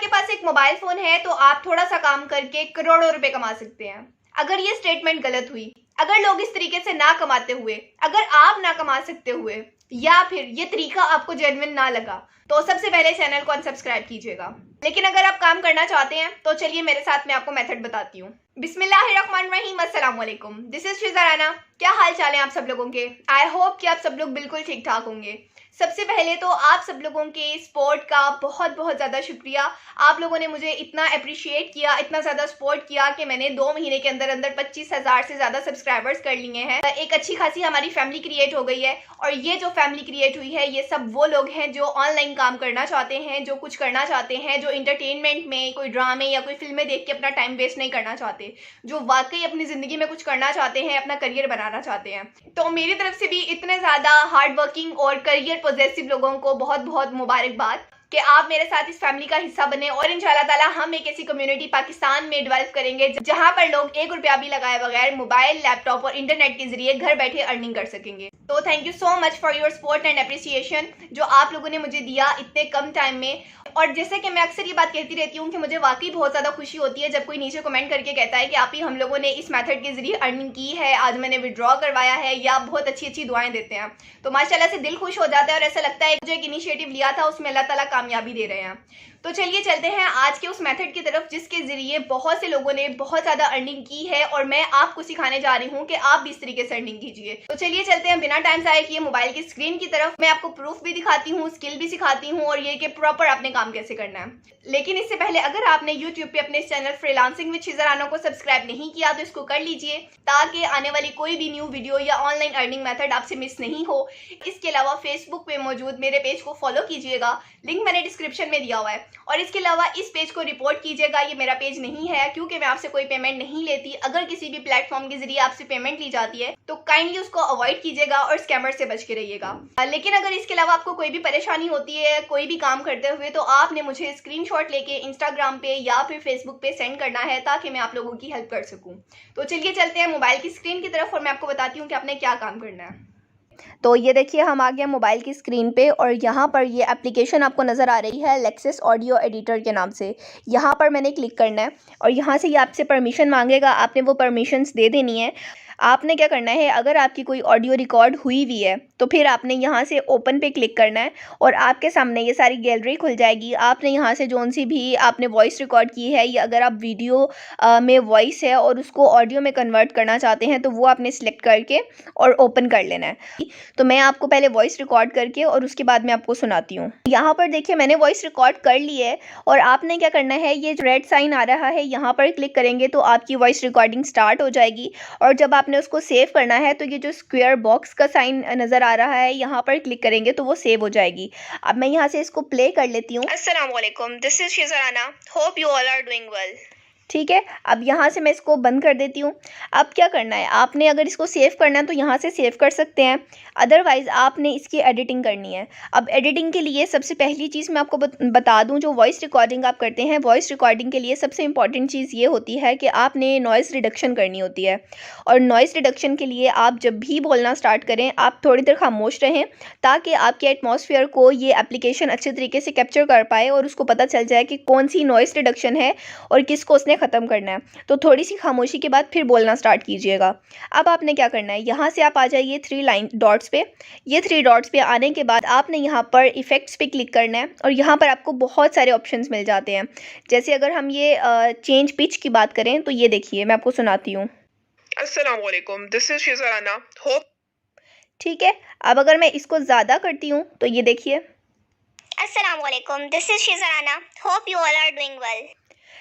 आपके पास एक mobile phone है तो आप थोड़ा सा काम करके करोड़ों रुपए कमा सकते हैं। अगर ये स्टेटमेंट गलत हुई, अगर लोग इस तरीके से ना कमाते हुए, अगर आप ना कमा सकते हुए, या फिर ये तरीका आपको जेन्युइन ना लगा, तो सबसे पहले चैनल को अनसब्सक्राइब कीजिएगा। लेकिन अगर आप काम करना चाहते हैं तो चलिए मेरे साथ मैं आपको मेथड बताती हूँ। बिस्मिल्लाहिर्रहमानिर्रहीम, अस्सलाम वालेकुम, दिस इज शिज़ा राना। क्या हाल चाल है आप सब लोगों के? आई होप कि आप सब लोग बिल्कुल ठीक ठाक होंगे। सबसे पहले तो आप सब लोगों के सपोर्ट का बहुत बहुत ज़्यादा शुक्रिया। आप लोगों ने मुझे इतना अप्रिशिएट किया, इतना ज़्यादा सपोर्ट किया कि मैंने 2 महीने के अंदर अंदर 25,000 से ज़्यादा सब्सक्राइबर्स कर लिए हैं। एक अच्छी खासी हमारी फैमिली क्रिएट हो गई है। और ये जो फैमिली क्रिएट हुई है, ये सब वो लोग हैं जो ऑनलाइन काम करना चाहते हैं, जो कुछ करना चाहते हैं, जो इंटरटेनमेंट में कोई ड्रामे या कोई फिल्में देख के अपना टाइम वेस्ट नहीं करना चाहते, जो वाकई अपनी ज़िंदगी में कुछ करना चाहते हैं, अपना करियर बनाना चाहते हैं। तो मेरी तरफ से भी इतने ज़्यादा हार्ड वर्किंग और करियर पॉजिटिव लोगों को बहुत बहुत मुबारकबाद कि आप मेरे साथ इस फैमिली का हिस्सा बने। और इंशाल्लाह ताला हम एक ऐसी कम्युनिटी पाकिस्तान में डेवलप करेंगे जहां पर लोग 1 रुपया भी लगाए बगैर मोबाइल, लैपटॉप और इंटरनेट के जरिए घर बैठे अर्निंग कर सकेंगे। तो thank you so much for your support and appreciation जो आप लोगों ने मुझे दिया इतने कम टाइम में। और जैसे कि मैं अक्सर ये बात कहती रहती हूँ कि मुझे वाकई बहुत ज़्यादा खुशी होती है जब कोई नीचे कमेंट करके कहता है कि आप ही हम लोगों ने इस मेथड के जरिए अर्निंग की है, आज मैंने विड्रॉ करवाया है, या बहुत अच्छी अच्छी दुआएं देते हैं। तो माशाल्लाह से दिल खुश हो जाता है और ऐसा लगता है जो एक इनिशिएटिव लिया था उसमें अल्लाह ताला कामयाबी दे रहे हैं। तो चलिए चलते हैं आज के उस मेथड की तरफ जिसके जरिए बहुत से लोगों ने बहुत ज़्यादा अर्निंग की है और मैं आपको सिखाने जा रही हूँ कि आप भी इस तरीके से अर्निंग कीजिए। तो चलिए चलते हैं बिना टाइम ज़ाया किए मोबाइल की स्क्रीन की तरफ। मैं आपको प्रूफ भी दिखाती हूँ, स्किल भी सिखाती हूँ और ये कि प्रॉपर आपने काम कैसे करना है। लेकिन इससे पहले अगर आपने यूट्यूब पे अपने चैनल फ्रीलांसिंग विद शिज़ा राना को सब्सक्राइब नहीं किया तो इसको कर लीजिए ताकि आने वाली कोई भी न्यू वीडियो या ऑनलाइन अर्निंग मेथड आपसे मिस नहीं हो। इसके अलावा फेसबुक पे मौजूद मेरे पेज को फॉलो कीजिएगा, लिंक मैंने डिस्क्रिप्शन में दिया हुआ है। और इसके अलावा इस पेज को रिपोर्ट कीजिएगा, ये मेरा पेज नहीं है क्योंकि मैं आपसे कोई पेमेंट नहीं लेती। अगर किसी भी प्लेटफॉर्म के जरिए आपसे पेमेंट ली जाती है तो काइंडली उसको अवॉइड कीजिएगा और स्कैमर से बच के रहिएगा। लेकिन अगर इसके अलावा आपको कोई भी परेशानी होती है कोई भी काम करते हुए तो आपने मुझे स्क्रीनशॉट लेके इंस्टाग्राम पे या फिर फेसबुक पे सेंड करना है ताकि मैं आप लोगों की हेल्प कर सकूं। तो चलिए चलते हैं मोबाइल की स्क्रीन की तरफ और मैं आपको बताती हूँ कि आपने क्या काम करना है। तो ये देखिए हम आ गए मोबाइल की स्क्रीन पे और यहाँ पर ये एप्लीकेशन आपको नज़र आ रही है लेक्सिस ऑडियो एडिटर के नाम से। यहाँ पर मैंने क्लिक करना है और यहाँ से ये आपसे परमिशन मांगेगा, आपने वो परमिशंस दे देनी है। आपने क्या करना है, अगर आपकी कोई ऑडियो रिकॉर्ड हुई हुई है तो फिर आपने यहाँ से ओपन पे क्लिक करना है और आपके सामने ये सारी गैलरी खुल जाएगी। आपने यहाँ से जोन सी भी आपने वॉइस रिकॉर्ड की है या अगर आप वीडियो में वॉइस है और उसको ऑडियो में कन्वर्ट करना चाहते हैं तो वो आपने सिलेक्ट करके और ओपन कर लेना है। तो मैं आपको पहले वॉइस रिकॉर्ड करके और उसके बाद मैं आपको सुनाती हूँ। यहाँ पर देखिए मैंने वॉइस रिकॉर्ड कर ली है और आपने क्या करना है, ये जो रेड साइन आ रहा है यहाँ पर क्लिक करेंगे तो आपकी वॉइस रिकॉर्डिंग स्टार्ट हो जाएगी। और जब आपने उसको सेव करना है तो ये जो स्क्वायर बॉक्स का साइन नज़र आ रहा है यहाँ पर क्लिक करेंगे तो वो सेव हो जाएगी। अब मैं यहाँ से इसको प्ले कर लेती हूँ। अस्सलाम वालेकुम, this is Shiza Rana, hope you all are doing well. ठीक है, अब यहाँ से मैं इसको बंद कर देती हूँ। अब क्या करना है, आपने अगर इसको सेव करना है तो यहाँ से सेव कर सकते हैं, अदरवाइज़ आपने इसकी एडिटिंग करनी है। अब एडिटिंग के लिए सबसे पहली चीज़ मैं आपको बता दूँ, जो वॉइस रिकॉर्डिंग आप करते हैं, वॉइस रिकॉर्डिंग के लिए सबसे इंपॉर्टेंट चीज़ ये होती है कि आपने नॉइज़ रिडक्शन करनी होती है। और नॉइज़ रिडक्शन के लिए आप जब भी बोलना स्टार्ट करें आप थोड़ी देर खामोश रहें ताकि आपके एटमॉस्फेयर को ये एप्लीकेशन अच्छे तरीके से कैप्चर कर पाए और उसको पता चल जाए कि कौन सी नॉइज़ रिडक्शन है और किसको उसने ख़त्म करना है। तो थोड़ी सी खामोशी के बाद फिर बोलना स्टार्ट कीजिएगा। अब आपने क्या करना है, यहाँ से आप आ जाइए 3 लाइन डॉट्स पे। ये 3 डॉट्स पे आने के बाद आपने यहाँ पर इफ़ेक्ट्स पे क्लिक करना है और यहाँ पर आपको बहुत सारे ऑप्शंस मिल जाते हैं। जैसे अगर हम ये चेंज पिच की बात करें तो ये देखिए मैं आपको सुनाती हूँ। अस्सलाम वालेकुम, this is Shiza Rana, hope. ठीक है, अब अगर मैं इसको ज़्यादा करती हूँ तो ये देखिए। अस्सलाम वालेकुम, this is Shiza Rana, hope you all are doing well.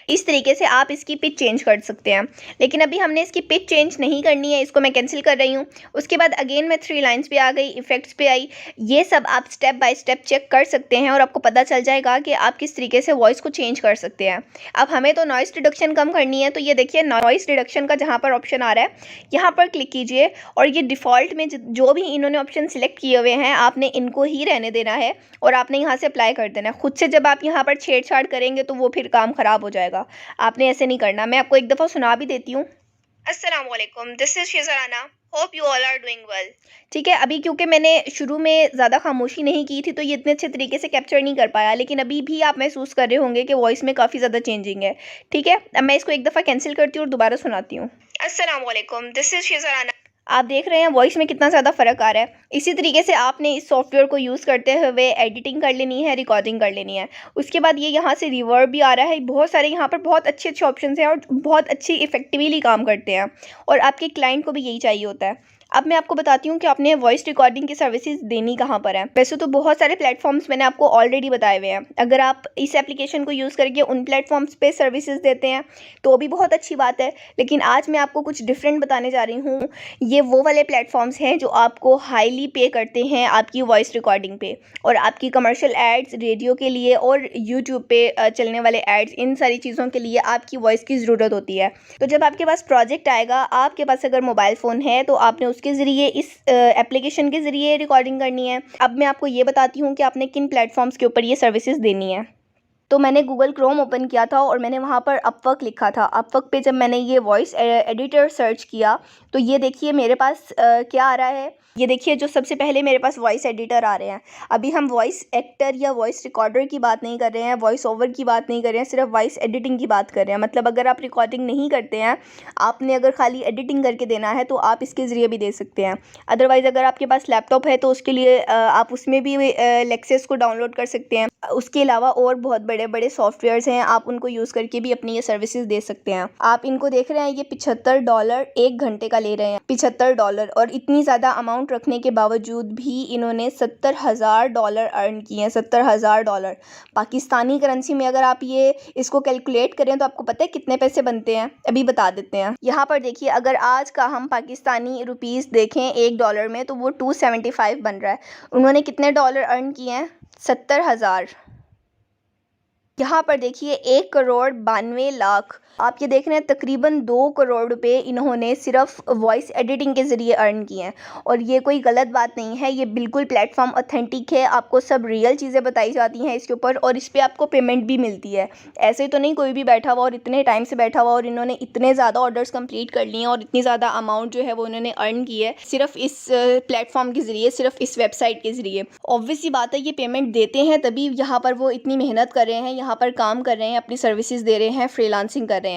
इस तरीके से आप इसकी पिच चेंज कर सकते हैं। लेकिन अभी हमने इसकी पिच चेंज नहीं करनी है, इसको मैं कैंसिल कर रही हूँ। उसके बाद अगेन मैं 3 लाइन्स पे आ गई, इफ़ेक्ट्स पे आई। ये सब आप स्टेप बाय स्टेप चेक कर सकते हैं और आपको पता चल जाएगा कि आप किस तरीके से वॉइस को चेंज कर सकते हैं। अब हमें तो नॉइस रिडक्शन कम करनी है, तो ये देखिए नॉइस रिडक्शन का जहाँ पर ऑप्शन आ रहा है यहाँ पर क्लिक कीजिए और ये डिफ़ॉल्ट में जो भी इन्होंने ऑप्शन सिलेक्ट किए हुए हैं आपने इनको ही रहने देना है और आपने यहाँ से अप्लाई कर देना है। खुद से जब आप यहाँ पर छेड़छाड़ करेंगे तो वो फिर काम ख़राब हो जाएगा। आपने ऐसे नहीं करना। मैं आपको एक दफ़ा सुना भी देती हूँ। अस्सलाम वालेकुम, this is Shiza Rana, Hope you all are doing well. ठीक है, अभी क्योंकि मैंने शुरू में ज़्यादा खामोशी नहीं की थी तो ये इतने अच्छे तरीके से कैप्चर नहीं कर पाया, लेकिन अभी भी आप महसूस कर रहे होंगे कि वॉइस में काफ़ी ज़्यादा चेंजिंग है। ठीक है, अब मैं इसको एक दफ़ा कैंसिल करती हूँ और दोबारा सुनाती हूँ। Assalamualaikum. This is Shizarana. आप देख रहे हैं वॉइस में कितना ज़्यादा फ़र्क आ रहा है। इसी तरीके से आपने इस सॉफ्टवेयर को यूज़ करते हुए एडिटिंग कर लेनी है, रिकॉर्डिंग कर लेनी है। उसके बाद ये यहाँ से रिवर्ब भी आ रहा है। बहुत सारे यहाँ पर बहुत अच्छे ऑप्शंस हैं और बहुत अच्छी इफेक्टिवली काम करते हैं और आपके क्लाइंट को भी यही चाहिए होता है। अब मैं आपको बताती हूँ कि आपने वॉइस रिकॉर्डिंग की सर्विसेज देनी कहाँ पर है। वैसे तो बहुत सारे प्लेटफॉर्म्स मैंने आपको ऑलरेडी बताए हुए हैं। अगर आप इस एप्लीकेशन को यूज़ करके उन प्लेटफॉर्म्स पे सर्विसेज देते हैं तो भी बहुत अच्छी बात है, लेकिन आज मैं आपको कुछ डिफरेंट बताने जा रही हूँ। ये वो वाले प्लेटफॉर्म्स हैं जो आपको हाईली पे करते हैं आपकी वॉइस रिकॉर्डिंग पे, और आपकी कमर्शियल एड्स रेडियो के लिए और यूट्यूब पे चलने वाले एड्स, इन सारी चीज़ों के लिए आपकी वॉइस की ज़रूरत होती है। तो जब आपके पास प्रोजेक्ट आएगा, आपके पास अगर मोबाइल फ़ोन है तो आपने के ज़रिए इस एप्लीकेशन के ज़रिए रिकॉर्डिंग करनी है। अब मैं आपको ये बताती हूँ कि आपने किन प्लेटफॉर्म्स के ऊपर ये सर्विसेज देनी है। तो मैंने गूगल क्रोम ओपन किया था और मैंने वहाँ पर अपवर्क लिखा था। अपवर्क पे जब मैंने ये वॉइस एडिटर सर्च किया तो ये देखिए मेरे पास क्या आ रहा है। ये देखिए जो सबसे पहले मेरे पास वॉइस एडिटर आ रहे हैं। अभी हम वॉइस एक्टर या वॉइस रिकॉर्डर की बात नहीं कर रहे हैं, वॉइस ओवर की बात नहीं कर रहे हैं, सिर्फ वॉइस एडिटिंग की बात कर रहे हैं। मतलब अगर आप रिकॉर्डिंग नहीं करते हैं, आपने अगर खाली एडिटिंग करके देना है तो आप इसके ज़रिए भी दे सकते हैं। अदरवाइज़ अगर आपके पास लैपटॉप है तो उसके लिए आप उसमें भी लेक्सेस को डाउनलोड कर सकते हैं। उसके अलावा और बहुत बड़े बड़े सॉफ्टवेयर्स हैं, आप उनको यूज़ करके भी अपनी ये सर्विसेज दे सकते हैं। आप इनको देख रहे हैं, ये $75 1 घंटे का ले रहे हैं, $75। और इतनी ज़्यादा अमाउंट रखने के बावजूद भी इन्होंने $70,000 अर्न किए हैं। $70,000 पाकिस्तानी करेंसी में अगर आप ये इसको कैलकुलेट करें तो आपको पता है कितने पैसे बनते हैं, अभी बता देते हैं। यहाँ पर देखिए, अगर आज का हम पाकिस्तानी रुपीज़ देखें $1 में तो वो 275 बन रहा है। उन्होंने कितने डॉलर अर्न किए हैं? 70,000। यहाँ पर देखिए 1,92,00,000। आप ये देख रहे हैं तकरीबन 2 करोड़ रुपए इन्होंने सिर्फ वॉइस एडिटिंग के ज़रिए अर्न किए हैं। और ये कोई गलत बात नहीं है, ये बिल्कुल प्लेटफॉर्म ऑथेंटिक है। आपको सब रियल चीज़ें बताई जाती हैं इसके ऊपर और इस पर आपको पेमेंट भी मिलती है। ऐसे तो नहीं कोई भी बैठा हुआ और इतने टाइम से बैठा हुआ और इन्होंने इतने ज़्यादा ऑर्डर्स कंप्लीट कर लिए हैं और इतनी ज़्यादा अमाउंट जो है वो उन्होंने अर्न की है सिर्फ इस प्लेटफॉर्म के ज़रिए, सिर्फ इस वेबसाइट के ज़रिए। ऑब्वियस सी बात है, ये पेमेंट देते हैं तभी यहाँ पर वो इतनी मेहनत कर रहे हैं, यहाँ पर काम कर रहे हैं, अपनी सर्विसेज दे रहे हैं, फ्रीलांसिंग कर रहे हैं।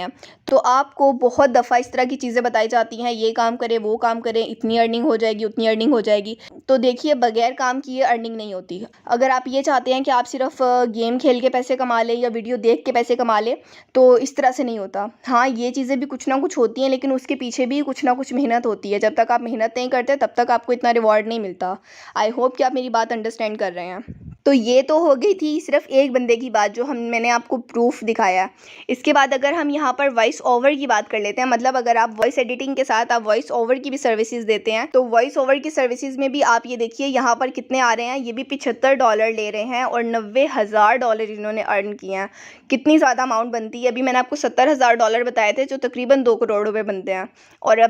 तो आपको बहुत दफ़ा इस तरह की चीज़ें बताई जाती हैं, ये काम करें, वो काम करें, इतनी अर्निंग हो जाएगी, उतनी अर्निंग हो जाएगी। तो देखिए, बगैर काम किए अर्निंग नहीं होती। अगर आप ये चाहते हैं कि आप सिर्फ गेम खेल के पैसे कमा लें या वीडियो देख के पैसे कमा लें तो इस तरह से नहीं होता। हाँ, ये चीज़ें भी कुछ ना कुछ होती हैं, लेकिन उसके पीछे भी कुछ ना कुछ मेहनत होती है। जब तक आप मेहनत नहीं करते तब तक आपको इतना रिवॉर्ड नहीं मिलता। आई होप कि आप मेरी बात अंडरस्टैंड कर रहे हैं। तो ये तो हो गई थी सिर्फ एक बंदे की बात जो मैंने आपको प्रूफ दिखाया। इसके बाद अगर हम यहाँ पर वॉइस ओवर की बात कर लेते हैं, मतलब अगर आप वॉइस एडिटिंग के साथ आप वॉइस ओवर की भी सर्विसेज देते हैं तो वॉइस ओवर की सर्विसेज में भी आप ये देखिए यहाँ पर कितने आ रहे हैं। ये भी $75 ले रहे हैं और $90,000 इन्होंने अर्न किए हैं। कितनी ज़्यादा अमाउंट बनती है। अभी मैंने आपको $70,000 बताए थे जो तकरीबन 2 करोड़ रुपए बनते हैं, और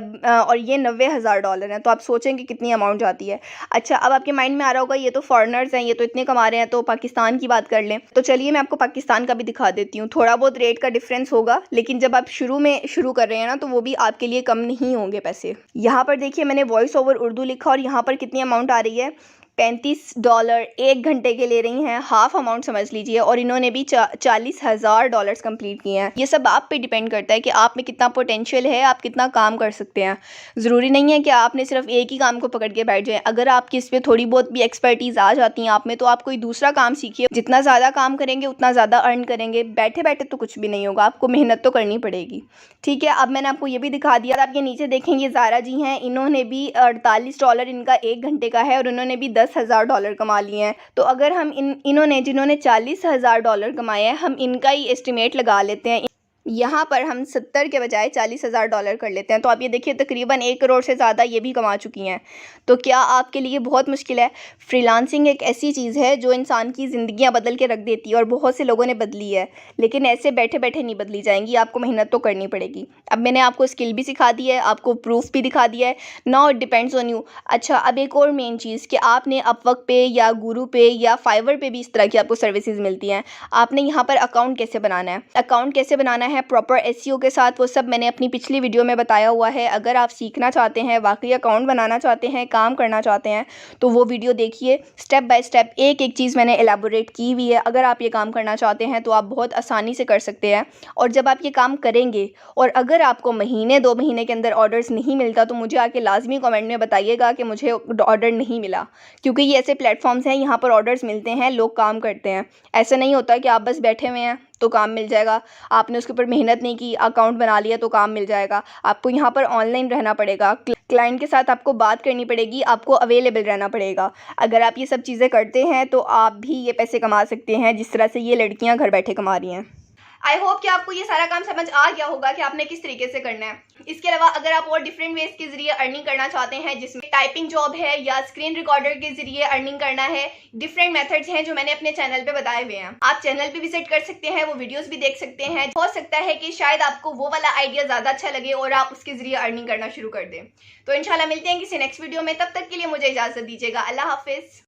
ये $90,000 हैं। तो आप सोचेंगे कितनी अमाउंट जाती है। अच्छा, अब आपके माइंड में आ रहा होगा ये तो फॉरेनर्स हैं, ये तो इतने कमा रहे हैं, तो पाकिस्तान की बात कर लें। तो चलिए मैं आपको पाकिस्तान का भी दिखा देती हूँ। थोड़ा बहुत रेट का डिफरेंस होगा, लेकिन जब आप शुरू कर रहे हैं ना तो वो भी आपके लिए कम नहीं होंगे पैसे। यहाँ पर देखिए मैंने वॉइस ओवर उर्दू लिखा और यहाँ पर कितनी अमाउंट आ रही है। $35 1 घंटे के ले रही हैं, हाफ अमाउंट समझ लीजिए। और इन्होंने भी $40,000 कंप्लीट किए हैं। ये सब आप पे डिपेंड करता है कि आप में कितना पोटेंशियल है, आप कितना काम कर सकते हैं। ज़रूरी नहीं है कि आपने सिर्फ एक ही काम को पकड़ के बैठ जाएं। अगर आपकी इस पर थोड़ी बहुत भी एक्सपर्टीज़ आ जाती है आप में, तो आप कोई दूसरा काम सीखिए। जितना ज़्यादा काम करेंगे उतना ज़्यादा अर्न करेंगे। बैठे बैठे तो कुछ भी नहीं होगा, आपको मेहनत तो करनी पड़ेगी। ठीक है, अब मैंने आपको ये भी दिखा दिया। आप ये नीचे देखेंगे ज़ारा जी हैं, इन्होंने भी $48 इनका 1 घंटे का है और उन्होंने भी $10,000 कमा लिए हैं। तो अगर हम इन्होंने जिन्होंने $40,000 कमाए हैं, हम इनका ही एस्टिमेट लगा लेते हैं। यहाँ पर हम 70 के बजाय $40,000 कर लेते हैं। तो आप ये देखिए तकरीबन 1 करोड़ से ज़्यादा ये भी कमा चुकी हैं। तो क्या आपके लिए बहुत मुश्किल है? फ्रीलांसिंग एक ऐसी चीज़ है जो इंसान की ज़िंदगियाँ बदल के रख देती है और बहुत से लोगों ने बदली है, लेकिन ऐसे बैठे बैठे नहीं बदली जाएंगी। आपको मेहनत तो करनी पड़ेगी। अब मैंने आपको स्किल भी सिखा दी है, आपको प्रूफ भी दिखा दिया है। Now it depends on you. अच्छा, अब एक और मेन चीज़ कि आपने अपवर्क पे या गुरु पे या फाइवर पे भी इस तरह की आपको सर्विसेज मिलती हैं। आपने यहाँ पर अकाउंट कैसे बनाना है। अकाउंट कैसे बनाना है प्रॉपर एसईओ के साथ, वो सब मैंने अपनी पिछली वीडियो में बताया हुआ है। अगर आप सीखना चाहते हैं, वाकई अकाउंट बनाना चाहते हैं, काम करना चाहते हैं, तो वो वीडियो देखिए। स्टेप बाय स्टेप एक एक चीज़ मैंने एलैबोरेट की हुई है। अगर आप ये काम करना चाहते हैं तो आप बहुत आसानी से कर सकते हैं। और जब आप ये काम करेंगे और अगर आपको महीने 2 महीने के अंदर ऑर्डर्स नहीं मिलता, तो मुझे आके लाजमी कमेंट में बताइएगा कि मुझे ऑर्डर नहीं मिला, क्योंकि ये ऐसे प्लेटफॉर्म्स हैं, यहाँ पर ऑर्डर्स मिलते हैं, लोग काम करते हैं। ऐसा नहीं होता कि आप बस बैठे हुए हैं तो काम मिल जाएगा, आपने उसके ऊपर मेहनत नहीं की, अकाउंट बना लिया तो काम मिल जाएगा। आपको यहाँ पर ऑनलाइन रहना पड़ेगा, क्लाइंट के साथ आपको बात करनी पड़ेगी, आपको अवेलेबल रहना पड़ेगा। अगर आप ये सब चीज़ें करते हैं तो आप भी ये पैसे कमा सकते हैं जिस तरह से ये लड़कियाँ घर बैठे कमा रही हैं। आई होप कि आपको ये सारा काम समझ आ गया होगा कि आपने किस तरीके से करना है। इसके अलावा अगर आप और डिफरेंट वेज के जरिए अर्निंग करना चाहते हैं, जिसमें टाइपिंग जॉब है या स्क्रीन रिकॉर्डर के जरिए अर्निंग करना है, डिफरेंट मेथड्स हैं जो मैंने अपने चैनल पे बताए हुए हैं। आप चैनल पे विजिट कर सकते हैं, वो वीडियोस भी देख सकते हैं। हो सकता है कि शायद आपको वो वाला आइडिया ज़्यादा अच्छा लगे और आप उसके जरिए अर्निंग करना शुरू कर दें। तो इंशाल्लाह मिलते हैं किसी नेक्स्ट वीडियो में, तब तक के लिए मुझे इजाज़त दीजिएगा। अल्लाह हाफिज़।